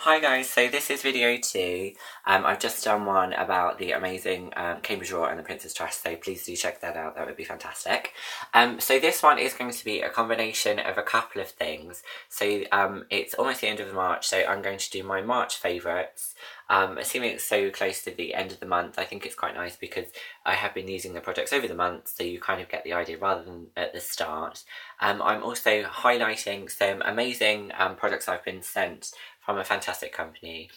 Hi guys, so this is video 2. I've just done one about the amazing Cambridge Roar and the Princess Trust, so please do check that out, that would be fantastic. So this one is going to be a combination of a couple of things. So it's almost the end of March, so I'm going to do my March favourites. Assuming it's so close to the end of the month, I think it's quite nice because I have been using the products over the month, so you kind of get the idea rather than at the start. I'm also highlighting some amazing products I've been sent from a fantastic company,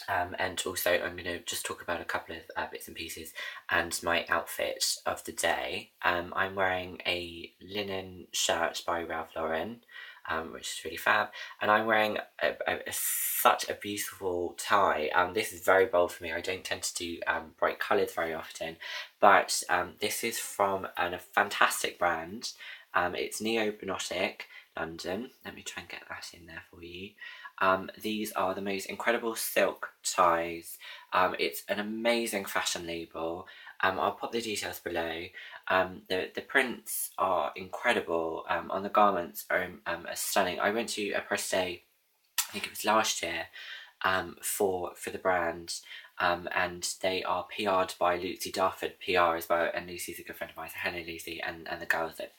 and also I'm going to just talk about a couple of bits and pieces and my outfit of the day. I'm wearing a linen shirt by Ralph Lauren, which is really fab, and I'm wearing such a beautiful tie. This is very bold for me. I don't tend to do bright colours very often, but this is from a fantastic brand. It's Neo-Botanic London. Let me try and get that in there for you. These are the most incredible silk ties. It's an amazing fashion label. I'll pop the details below. The prints are incredible. On the garments are stunning. I went to a press day, I think it was last year, for the brand, and they are PR'd by Lucy Darford PR as well, and Lucy's a good friend of mine, so hello Lucy, and the girls at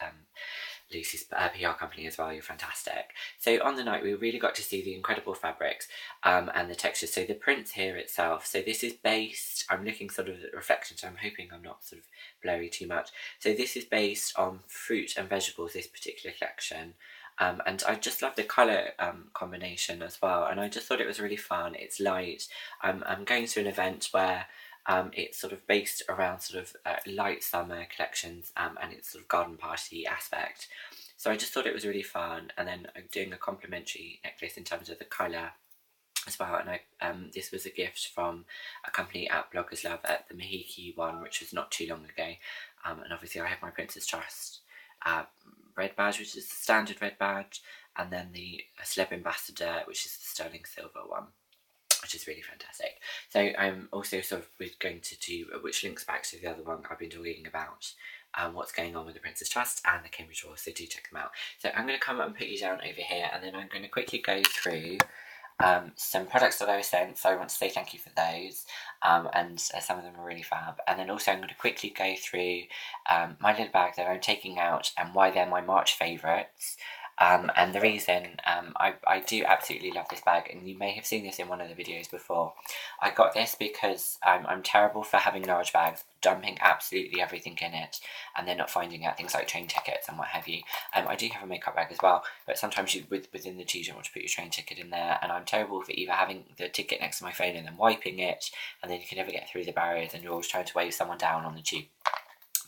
Lucy's PR company as well, you're fantastic. So on the night we really got to see the incredible fabrics and the textures. So the print here itself, so this is based, I'm looking sort of at reflection, so I'm hoping I'm not sort of blurry too much. So this is based on fruit and vegetables, this particular collection. And I just love the colour combination as well, and I just thought it was really fun. It's light. I'm going to an event where it's sort of based around sort of light summer collections, and it's sort of garden party aspect. So I just thought it was really fun, and then I'm doing a complimentary necklace in terms of the colour as well, and this was a gift from a company at Bloggers Love at the Mahiki one, which was not too long ago, and obviously I have my Princess Trust red badge, which is the standard red badge, and then the Celeb Ambassador, which is the sterling silver one, which is really fantastic. So I'm also sort of going to do, which links back to the other one I've been talking about, what's going on with the Princess Trust and the Cambridge Roar, so do check them out. So I'm going to come up and put you down over here, and then I'm going to quickly go through some products that I was sent, so I want to say thank you for those, and some of them are really fab. And then also I'm going to quickly go through my little bag that I'm taking out and why they're my March favourites. And the reason I do absolutely love this bag, and you may have seen this in one of the videos before. I got this because I'm terrible for having large bags, dumping absolutely everything in it, and then not finding out things like train tickets and what have you. I do have a makeup bag as well, but sometimes within the tube you don't want to put your train ticket in there, and I'm terrible for either having the ticket next to my phone and then wiping it, and then you can never get through the barriers, and you're always trying to wave someone down on the tube.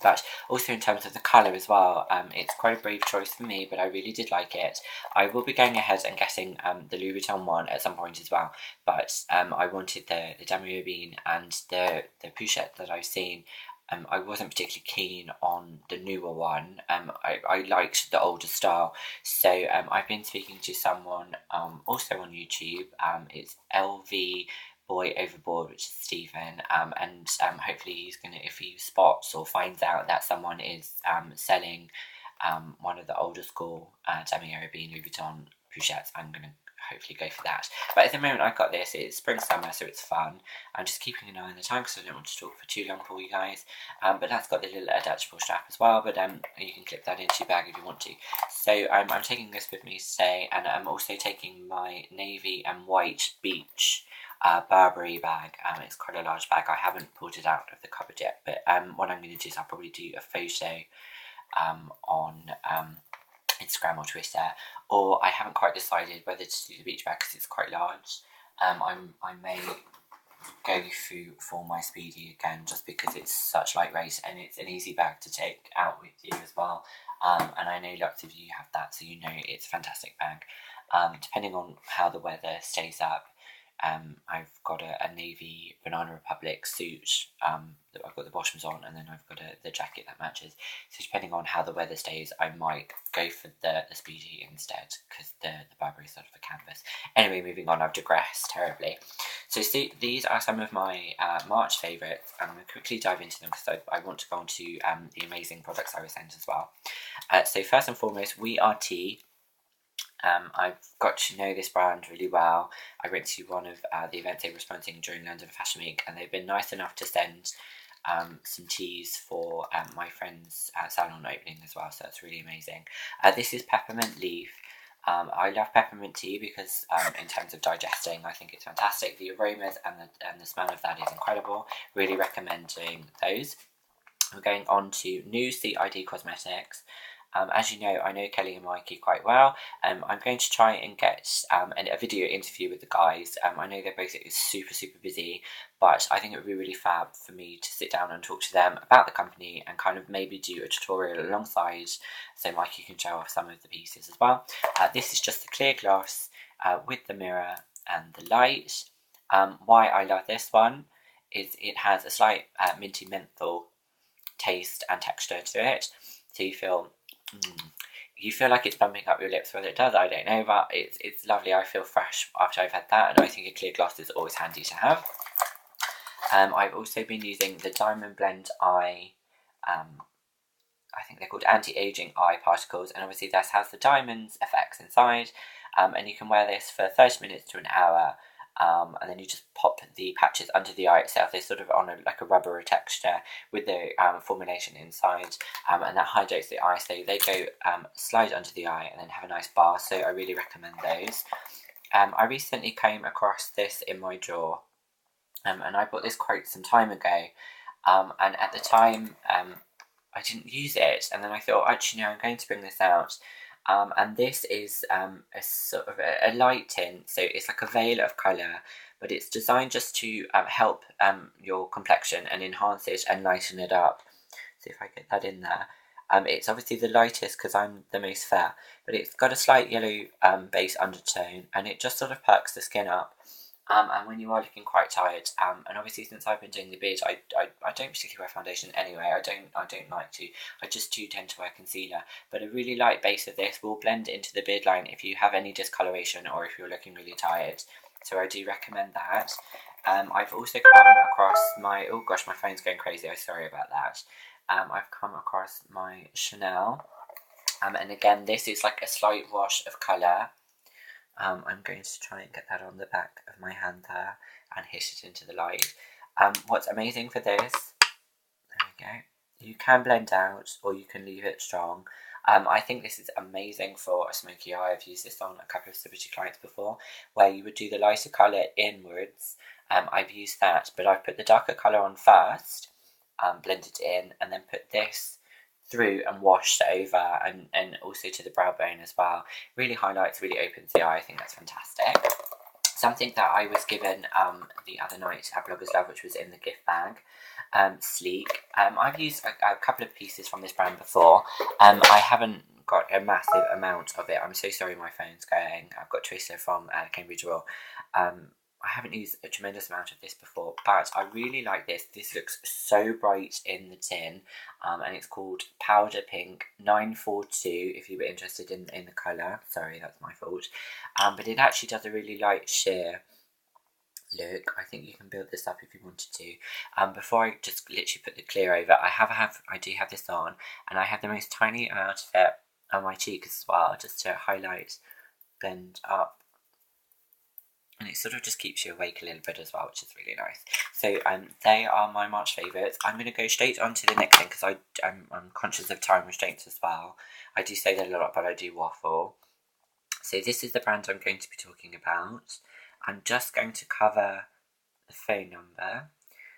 But also in terms of the colour as well, it's quite a brave choice for me, but I really did like it. I will be going ahead and getting the Louis Vuitton one at some point as well, but I wanted the Damier Bean and the Pouchette that I've seen. I wasn't particularly keen on the newer one. I liked the older style, so I've been speaking to someone also on YouTube. It's LV Boy Overboard, which is Stephen, and hopefully he's gonna, if he spots or finds out that someone is selling one of the older school Damier Bean Louis Vuitton Pouchettes, I'm gonna hopefully go for that. But at the moment I've got this, it's spring summer, so it's fun. I'm just keeping an eye on the time because I don't want to talk for too long for you guys, but that's got the little attachable strap as well, but you can clip that into your bag if you want to. So I'm taking this with me today, and I'm also taking my navy and white beach Burberry bag. It's quite a large bag. I haven't pulled it out of the cupboard yet, but what I'm going to do is I'll probably do a photo on Instagram or Twitter, or I haven't quite decided whether to do the beach bag because it's quite large. I may go through for my Speedy again just because it's such lightweight and it's an easy bag to take out with you as well, and I know lots of you have that, so you know it's a fantastic bag. Depending on how the weather stays up, I've got a navy Banana Republic suit that I've got the bottoms on, and then I've got the jacket that matches. So depending on how the weather stays, I might go for the Speedy instead, because the Burberry is sort of a canvas. Anyway, moving on, I've digressed terribly. So see, these are some of my March favourites, and I'm going to quickly dive into them because I want to go on to the amazing products I was sent as well. So first and foremost, We Are Tea. I've got to know this brand really well. I went to one of the events they were sponsoring during London Fashion Week, and they've been nice enough to send some teas for my friend's salon opening as well, so that's really amazing. This is peppermint leaf. I love peppermint tea because in terms of digesting, I think it's fantastic. The aromas and the smell of that is incredible. Really recommend doing those. We're going on to new CID Cosmetics. As you know, I know Kelly and Mikey quite well. I'm going to try and get a video interview with the guys. I know they're both super busy, but I think it would be really fab for me to sit down and talk to them about the company and kind of maybe do a tutorial alongside, so Mikey can show off some of the pieces as well. This is just a clear gloss with the mirror and the light. Why I love this one is it has a slight minty menthol taste and texture to it, so you feel like it's bumping up your lips. Whether it does, I don't know, but it's lovely. I feel fresh after I've had that, and I think a clear gloss is always handy to have. I've also been using the Diamond Blend Eye, I think they're called anti-aging eye particles, and obviously this has the diamonds effects inside, and you can wear this for 30 minutes to an hour. And then you just pop the patches under the eye itself. They're sort of on like a rubber texture with the formulation inside, and that hydrates the eye, so they go slide under the eye and then have a nice bar, so I really recommend those. I recently came across this in my drawer, and I bought this quote some time ago, and at the time I didn't use it, and then I thought, actually no, I'm going to bring this out. And this is a sort of a light tint, so it's like a veil of colour, but it's designed just to help your complexion and enhance it and lighten it up. So if I get that in there, it's obviously the lightest because I'm the most fair, but it's got a slight yellow base undertone, and it just sort of perks the skin up. And when you are looking quite tired, and obviously since I've been doing the beard, I don't particularly wear foundation anyway. I don't like to. I just do tend to wear concealer. But a really light base of this will blend into the beard line if you have any discoloration or if you're looking really tired. So I do recommend that. I've also come across my, oh gosh, my phone's going crazy. I'm sorry about that. I've come across my Chanel, and again this is like a slight wash of colour. I'm going to try and get that on the back of my hand there and hit it into the light. What's amazing for this, there we go, you can blend out or you can leave it strong. I think this is amazing for a smoky eye. I've used this on a couple of celebrity clients before, where you would do the lighter colour inwards. I've used that, but I've put the darker colour on first, blend it in, and then put this through and washed over, and also to the brow bone as well. Really highlights, really opens the eye. I think that's fantastic. Something that I was given the other night at Bloggers Love, which was in the gift bag, Sleek. I've used a couple of pieces from this brand before. I haven't got a massive amount of it. I'm so sorry my phone's going. I've got Twister from Cambridge Royal. I haven't used a tremendous amount of this before, but I really like this. This looks so bright in the tin, and it's called Powder Pink 942, if you were interested in the colour. Sorry, that's my fault. But it actually does a really light sheer look. I think you can build this up if you wanted to. Before I just literally put the clear over, I do have this on, and I have the most tiny amount of it on my cheek as well, just to highlight, blend up. And it sort of just keeps you awake a little bit as well, which is really nice. So they are my March favourites. I'm going to go straight on to the next thing because I'm conscious of time restraints as well. I do say that a lot, but I do waffle. So this is the brand I'm going to be talking about. I'm just going to cover the phone number.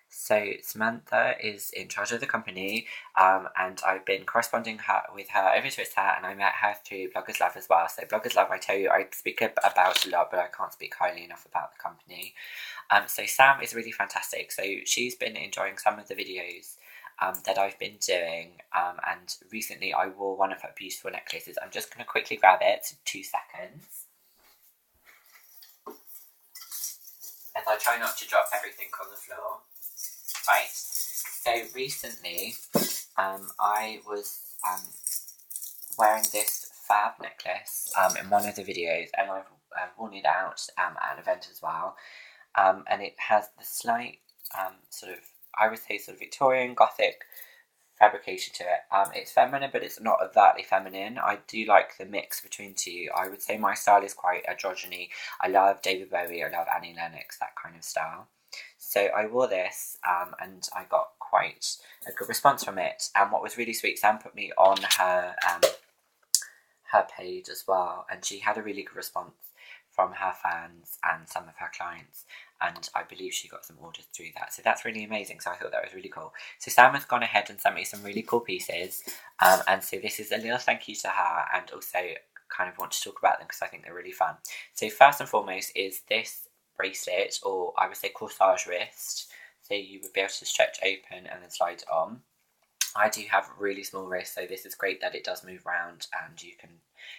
So Samantha is in charge of the company, and I've been corresponding with her over Twitter, and I met her through Bloggers Love as well. So Bloggers Love, I tell you, I speak about a lot, but I can't speak highly enough about the company. So Sam is really fantastic. So she's been enjoying some of the videos that I've been doing, and recently I wore one of her beautiful necklaces. I'm just going to quickly grab it, 2 seconds. As I try not to drop everything on the floor. Right, so recently I was wearing this fab necklace in one of the videos, and I've worn it out at an event as well, and it has the slight sort of, I would say, sort of Victorian Gothic fabrication to it. It's feminine, but it's not overtly feminine. I do like the mix between two. I would say my style is quite androgyny. I love David Bowie, I love Annie Lennox, that kind of style. So I wore this, and I got quite a good response from it. And what was really sweet, Sam put me on her page as well, and she had a really good response from her fans and some of her clients, and I believe she got some orders through that, so that's really amazing. So I thought that was really cool. So Sam has gone ahead and sent me some really cool pieces, and so this is a little thank you to her, and also kind of want to talk about them because I think they're really fun. So first and foremost is this bracelet, or I would say corsage wrist, so you would be able to stretch open and then slide it on. I do have really small wrists, so this is great that it does move around and you can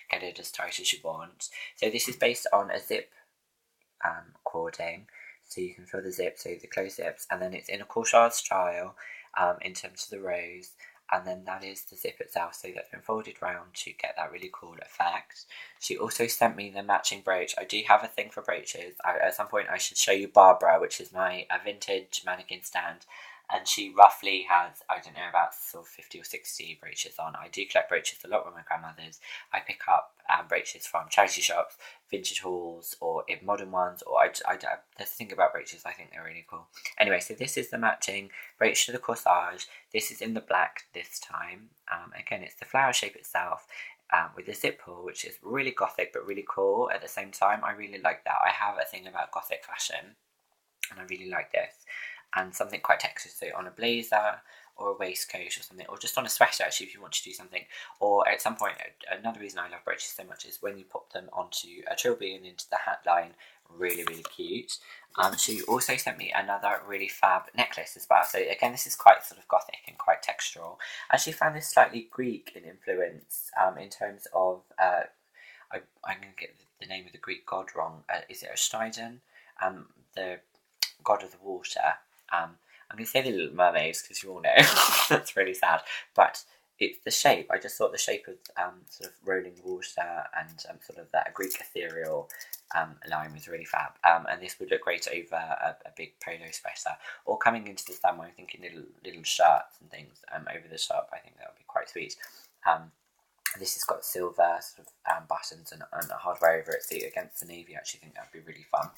get it as tight as you want. So this is based on a zip cording, so you can feel the zip, so the closed zips, and then it's in a corsage style in terms of the rose, and then that is the zip itself, so that's been folded round to get that really cool effect. She also sent me the matching brooch. I do have a thing for brooches. At some point I should show you Barbara, which is my vintage mannequin stand, and she roughly has, I don't know, about sort of 50 or 60 brooches on. I do collect brooches a lot with my grandmother's. I pick up brooches from charity shops, vintage hauls, or in modern ones, or the thing about brooches, I think they're really cool. Anyway, so this is the matching brooch to the corsage. This is in the black this time. Again, it's the flower shape itself, with the zip pull, which is really gothic but really cool at the same time. I really like that. I have a thing about gothic fashion, and I really like this. And something quite textured, so on a blazer or a waistcoat or something, or just on a sweater actually if you want to do something. Or at some point, another reason I love brooches so much is when you pop them onto a trilby and into the hat line. Really, really cute. She also sent me another really fab necklace as well. So again, this is quite sort of gothic and quite textural. I actually found this slightly Greek in influence, in terms of, I'm going to get the name of the Greek god wrong. Is it Poseidon? The god of the water. I'm going to say the Little Mermaids because you all know that's really sad, but it's the shape. I just thought the shape of sort of rolling water and sort of that Greek ethereal line was really fab, and this would look great over a big polo sweater, or coming into the summer I'm thinking little shirts and things over the top. I think that would be quite sweet. This has got silver sort of buttons and hardware over it, so against the navy I actually think that would be really fun.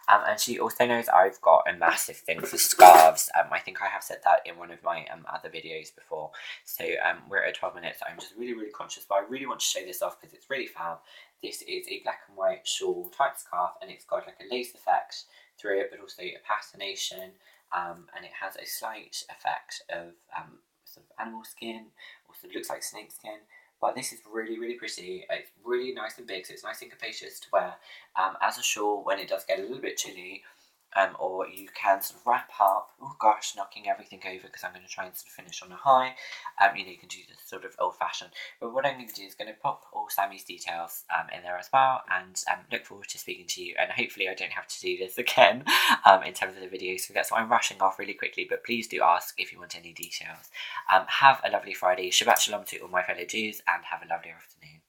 And she also knows I've got a massive thing for scarves. I think I have said that in one of my other videos before. So we're at 12 minutes. I'm just really, really conscious, but I really want to show this off because it's really fab. This is a black and white shawl type scarf, and it's got like a lace effect through it, but also a patination, and it has a slight effect of sort of animal skin, also looks like snake skin. But this is really, really pretty. It's really nice and big, so it's nice and capacious to wear as a shawl when it does get a little bit chilly, or you can sort of wrap up. Oh gosh, knocking everything over because I'm going to try and sort of finish on a high. You can do this sort of old-fashioned. But what I'm going to do is going to pop all Sammy's details in there as well, and look forward to speaking to you. And hopefully I don't have to do this again in terms of the video, so that's why I'm rushing off really quickly. But please do ask if you want any details. Have a lovely Friday. Shabbat Shalom to all my fellow Jews, and have a lovely afternoon.